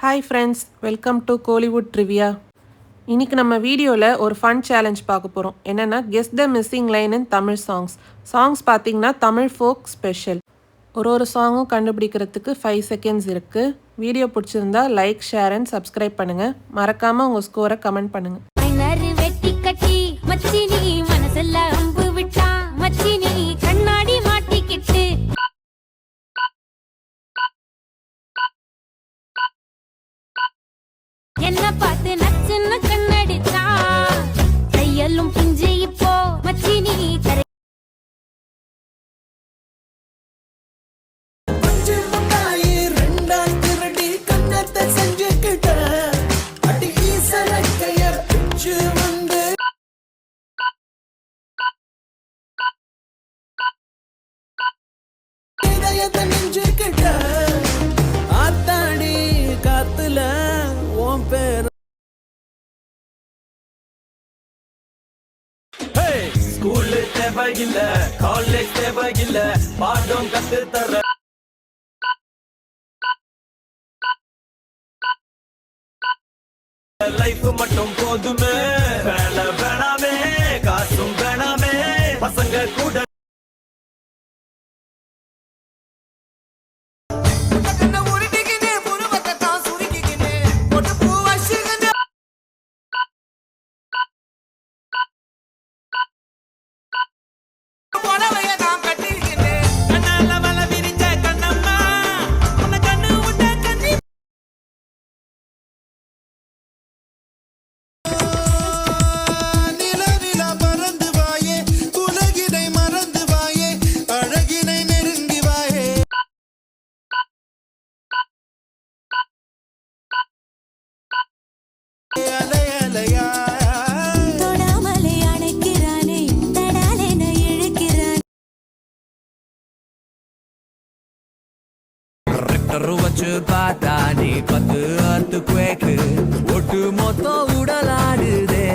Hi friends, welcome to Kollywood trivia. இன்றைக்கி நம்ம வீடியோவில் ஒரு ஃபன் சேலஞ்ச் பார்க்க போகிறோம். என்னென்னா கெஸ் த மிஸ்ஸிங் லைன் இன் தமிழ் சாங்ஸ் பார்த்திங்கன்னா தமிழ் ஃபோக் ஸ்பெஷல். ஒரு சாங்கும் கண்டுபிடிக்கிறதுக்கு 5 செகண்ட்ஸ் இருக்குது. வீடியோ பிடிச்சிருந்தா லைக், ஷேர் அண்ட் சப்ஸ்கிரைப் பண்ணுங்கள். மறக்காமல் உங்கள் ஸ்கோரை கமெண்ட் பண்ணுங்கள். என்ன பார்த்து நச்சுன்னு கண்ணடிச்சா கையெல்லும் பிஞ்சு இப்போ மச்சினி கரை காத்துல பேர் ஸ்கூல் தேவையில்ல, காலேஜ் தேவையில்ல, பாடம் கத்து தர லைஃப் மட்டும் போதுமே. வேலை வேணாமே, காசும் வேணாமே, பசங்க கூட வச்சு பார்த்தா நீ 10 அத்து குவேக்கு ஒட்டு மொத்தம் உடலாடுதே.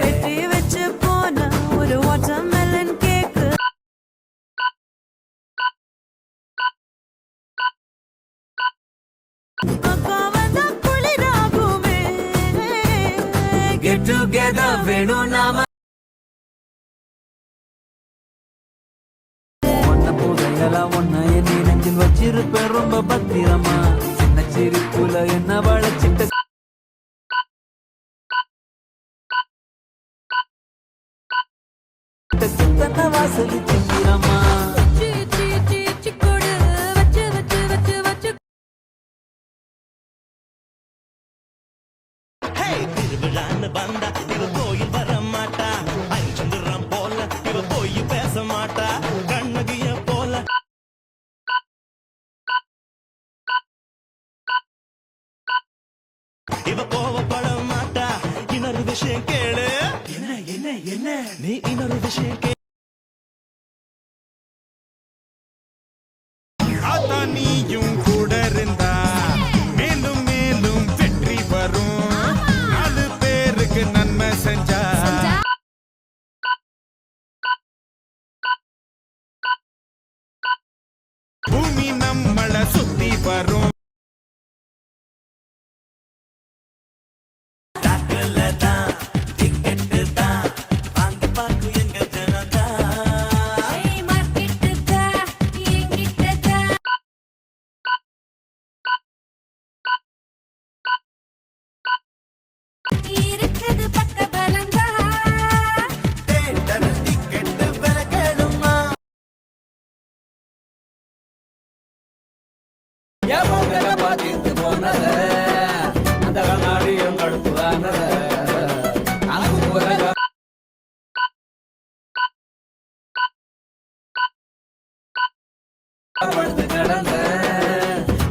வெட்டி வச்சு போன ஒரு வாட்டர்மெலன் கேக்கு அக்கா வந்தா குளிராகுமே. கெட் டுகெதர் வேணும் நாம ஒன்ன என் நெஞ்சில் வச்சிருப்பேன் ரொம்ப பத்திரமா. சின்ன சிரிப்புல என்ன வளச்சிட்ட வாசலி சித்திரமா. திருவிழான்னு வந்தா இவ கோயில் வர மாட்டா, அரிச்சந்திரம் போல இவ போய் பேச மாட்டா, கண்ணகிய போல இவ கோவப்பட மாட்டா. இன்னொரு விஷயம் கேளு, என்ன என்ன என்ன நீ இன்னொரு விஷயம் கேளு. நீயும் கூட இருந்தா மேலும் மேலும் வெற்றி வரும். 4 பேருக்கு நன்மை செஞ்சா பூமி நம்மள சுத்தி வரும். இருக்குது பக்க பலந்தா பார்த்து போனத அந்த கண்ணாடி எங்களுக்கு தானத அங்கு போற படுத்து கிடந்த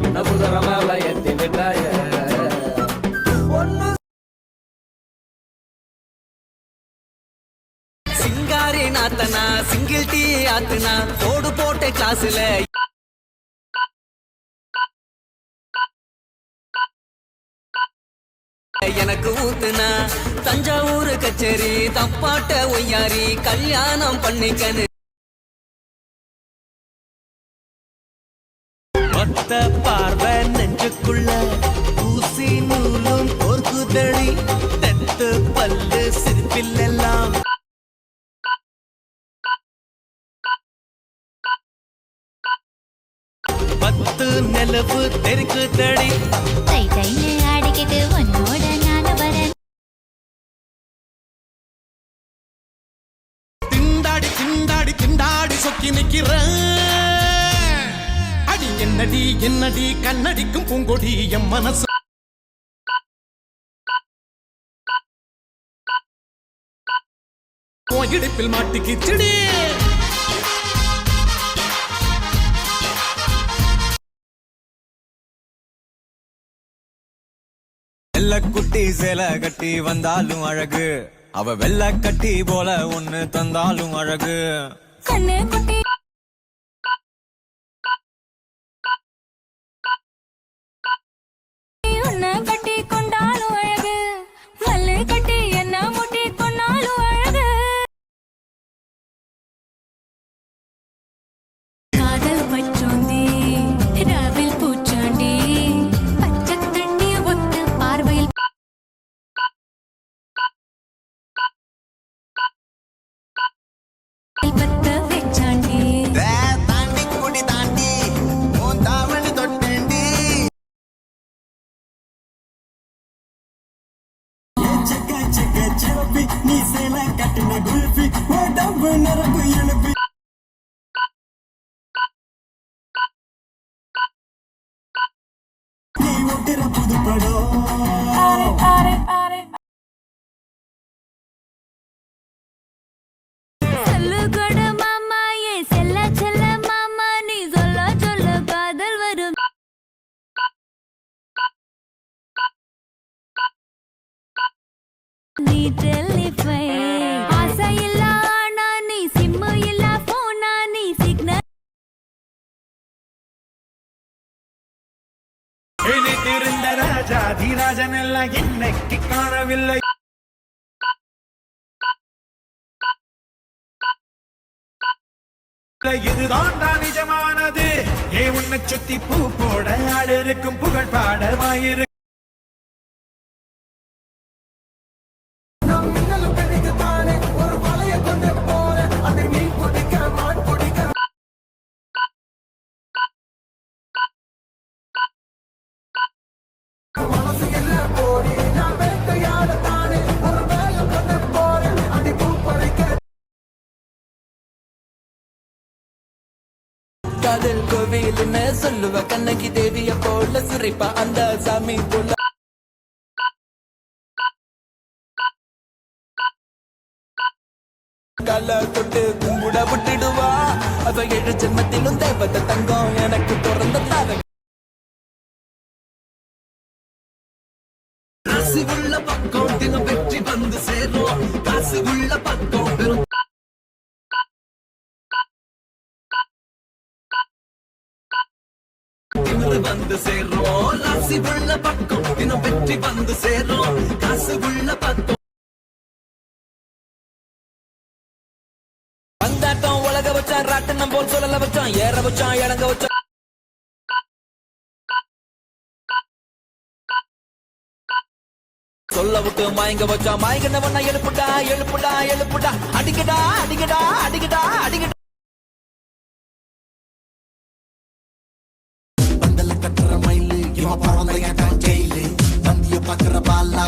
இந்த புதரமால எத்தி விட்டாய. சிங்காரி நாத்தனா சிங்கிள் டீ ஆத்துனா போடு போட்ட கிளாஸ்ல எனக்கு ஊத்துனா தஞ்சாவூர் கச்சேரி தப்பாட்ட ஒய்யாரி கல்யாணம் பண்ணிக்கனு. பார்வை நெஞ்சு நெஞ்சுக்குள்ள ஊசி நூலும் கோர்க்குதடி தெத்து பல்லு சிரிப்பிலெல்லாம் பத்து நிலவு தெருக்குதடி தை தைன்னு ஆடிக்கிட்டு உன்னோட நான் வரேன். திண்டாடி திண்டாடி திண்டாடி சொக்கி நிக்கிற அடி என்னடி என்னடி கண்ணடிக்கும் பூங்கொடி என் மனசு உன் இடுப்பில் மாட்டிக்கிச்சுடி வெள்ளக்குட்டி சேலை கட்டி வந்தாலும் அழகு, அவ வெள்ள கட்டி போல ஒண்ணு தந்தாலும் அழகு. கண்ணு குட்டி உன்னை கட்டி கொண்டாலும் அழகு, மல்லு கட்டி என்ன முட்டி கொண்டாலும் அழகு. காதல் பச்சோந்தி ராவில் பூச்சாண்டி பச்சை தண்ணிய ஒத்த பார்வையில் பத்த வெச்சாண்டி தாண்டி குடி தாண்டி உன் தாவணி தொட்டேண்டி நீ சேலை கட்டின குல்ஃபி உடம்பு நரம்பு எழுப்பி நீ ஒட்டுற புதுப்படம் சொல்லு கொடு மாமா ஏ செல்ல செல்ல மாமா நீ சொல்ல சொல்ல காதல் வரும். நீ டெலிஃபை ஆசை இல்ல ஆனா நீ சிம்மு இல்ல போனா நீ சிக்னல் இருந்த ராஜாதிராஜன் எல்லாம் இன்னைக்கு காணவில்லை. இதுதான் நிஜமானது. உன்னை சுத்தி பூ போட ஆடு இருக்கும் புகழ் பாடமாயிரு. காதல் கோவில்னு சொல்லுவ கண்ணகி தேவிய போல சிரிப்பா அந்த சாமி போல கால தொட்டு கும்பிட விட்டுடுவா அவ 7 ஜென்மத்திலும் தேவத தங்கம் எனக்கு பிறந்த தாரக ராசி உள்ள பக்கம் தினம் வெற்றி வந்து சேரும் காசு உள்ள பக்கம் பெரும் வந்து சேரும் ராசி உள்ள பக்கம் தினம் வெற்றி வந்து சேரும் காசு உள்ள பக்கம் வந்தாட்டம் உலக வச்சா ராட்டனம் போல் சொல்லல வச்சான் ஏற வச்சான் இறங்க வச்சான் சொல்ல விட்டு மயங்க வச்சா மயங்கினவன எழுப்புடா எழுப்புடா எழுப்புடா அடிக்கடா அடிக்கடா அடிக்கடா அடிக்கடா பந்தல கட்டுற மயிலு இவன் பறந்த ஜெயிலு வந்திய பாக்குற பாலா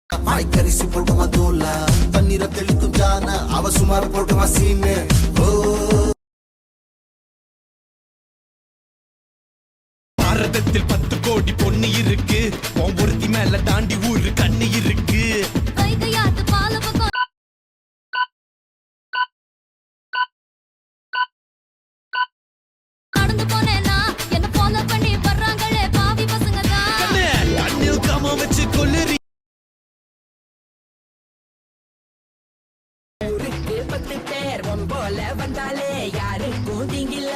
மாய்கரிசி போட்டுமா தோலா தண்ணீரை தெளிக்கும் ஜானா அவ சுமார் போட்டுமா சீனு பாரதத்தில் 10 கோடி பொண்ணு இருக்கு ஒருத்தி மேல தாண்டி ஊரு கண்ணு இருக்கு கைகையாத்து பால பக்கம் நடந்து போனேனா என்ன ஃபாலோ பண்ணி வர்றாங்களே பாவி பசங்க தான் கண்ணில் காம வச்சு கொல்லுறி பேர் போல வந்தாலே யாருக்கும் தீங்கில்ல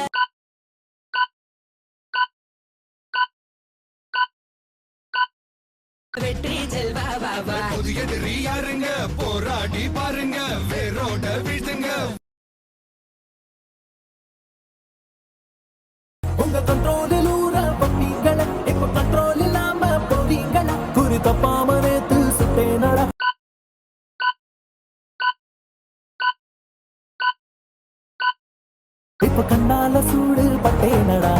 வெற்றி செல்வா பாபா புதிய யாருங்க போராடி பாருங்க வேரோட வீழ்த்துங்க உங்க கண்ட்ரோலில் ஊற பப்பீங்களா இப்ப கண்ட்ரோல் இல்லாம போவீங்களா குறி தப்பாம நேத்து சுட்டேனடா இப்ப கண்ணால சூடு பட்டேனடா